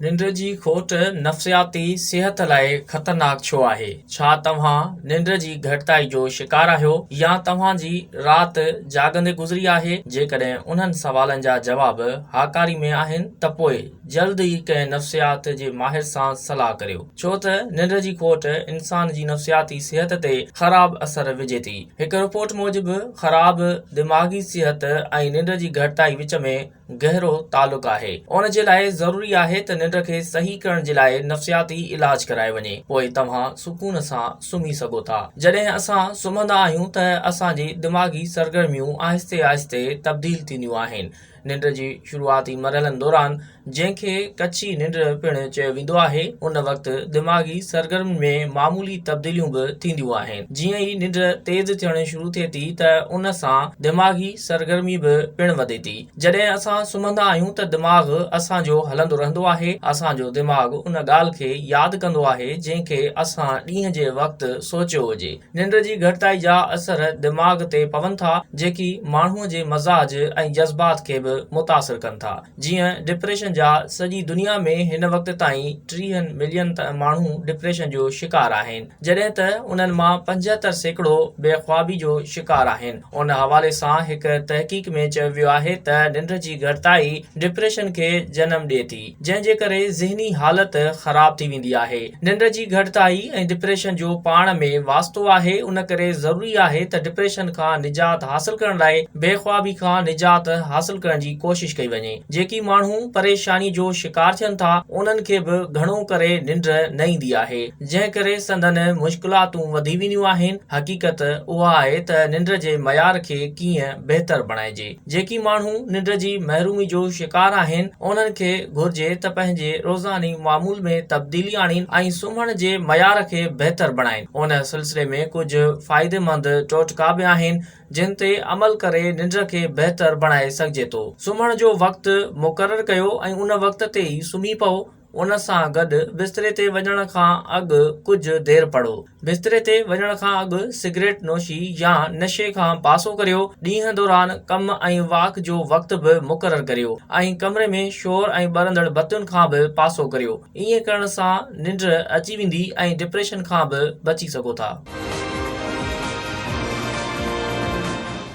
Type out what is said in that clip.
निंड जी खोट नफ़्सियाती सिहत लाइ ख़तरनाक छो आहे? छा तव्हां निंड जी घटिताई जो शिकार आहियो या तव्हां जी राति जागंदे गुज़री आहे? जेकॾहिं उन्हनि सवालनि जा जवाब हाकारी में आहिनि त पोइ जल्द ई कंहिं नफ़्सियात जे माहिर सां सलाह करियो, छो त निंड जी खोट इंसान जी नफ़्सियाती सिहत ते ख़राब असर विझे थी। हिक रिपोर्ट मूजिबि ख़राब दिमाग़ी सिहत ऐं निंड जी घटिताई विच में गहरो तालुक आहे। उन जे लाइ ज़रूरी आहे त निंड खे सही करण जे लाइ नफ़्सियाती इलाज कराए वञे, पोइ तव्हां सुकून सां सुम्ही सघो था। जॾहिं असां सुम्हंदा आहियूं त असांजी दिमाग़ी सरगर्मियूं आहिस्ते आहिस्ते तब्दील थींदियूं आहिनि। निंड जी शुरूआती मरहलनि दौरान, जंहिंखे कची निंड पिणु चयो वेंदो आहे, उन वक़्तु दिमाग़ी सरगर्मियुनि में मामूली तब्दीलियूं बि थींदियूं आहिनि। जीअं ई निंड तेज़ थियण शुरू थिए थी त उन सां दिमाग़ी सरगर्मी बि पिणु वधे थी। जॾहिं असां सुम्हंदा आहियूं त दिमाग़ असांजो हलंदो रहंदो आहे। असांजो दिमाग़ उन ॻाल्हि खे यादि कंदो आहे जंहिंखे असां ॾींहं जे वक़्तु सोचियो हुजे। निंड जी घटिताई जा असर दिमाग़ ते पवनि था, जेकी माण्हूअ जे मज़ाज ऐं जज़्बात खे बि मुतासिर कनि था। जीअं डिप्रेशन जा सॼी दुनिया में हिन वक़्त ताईं 30 मिलियन माण्हू डिप्रेशन जो शिकार आहिनि, जॾहिं त उन्हनि मां 75% बेख्वाबी जो शिकार आहिनि। उन हवाले सां हिक तहक़ीक़ में चयो वियो आहे त निंड जी घटिताई डिप्रेशन खे जनम ॾिए थी, जंहिंजे करे ज़हनी हालत ख़राब थी वेंदी आहे। निंड जी घटिताई ऐं डिप्रेशन जो पाण में वास्तो आहे। उन करे ज़रूरी आहे त डिप्रेशन खां निजात हासिल करण लाइ बेख्वाबी खां निजात हासिल करण जी कोशिश कई वञे। जेकी माण्हू परेशानी जो शिकार थियनि था, उन्हनि खे बि घणो करे निंड न ईंदी आहे, जंहिं करे संदन मुश्किलातूं वधी वेंदियूं आहिनि। हक़ीक़त उहा आहे त निंड जे मयार खे कीअं बहितर बणाइजे। जेकी माण्हू निंड जी महरूमी जो शिकार आहिनि, उन्हनि खे घुर्जे त पंहिंजे रोज़ानी मामूल में तब्दीली आणीनि ऐं सुम्हण जे मयार खे बहितर बणाइनि। उन सिलसिले में कुझु फ़ाइदेमंद टोटका बि आहिनि जिन ते अमल करे निंड खे बहितर बणाए सघिजे थो। सुम्हण जो वक़्तु मुक़ररु कयो ऐं उन वक़्त ते ई सुम्ही पओ। उन सां गॾु बिस्तरे ते वञण खां अॻु कुझु देरि पढ़ो। बिस्तरे ते वञण खां अॻु सिगरेट नोशी या नशे खां पासो करियो। ॾींहं दौरान कम ऐं वाक जो वक़्तु बि मुक़ररु करियो ऐं कमरे में शोर ऐं ॿरंदड़ बतियुनि खां बि पासो करियो। ईअं करण सां निंड अची वेंदी ऐं डिप्रेशन खां बि बची सघो था।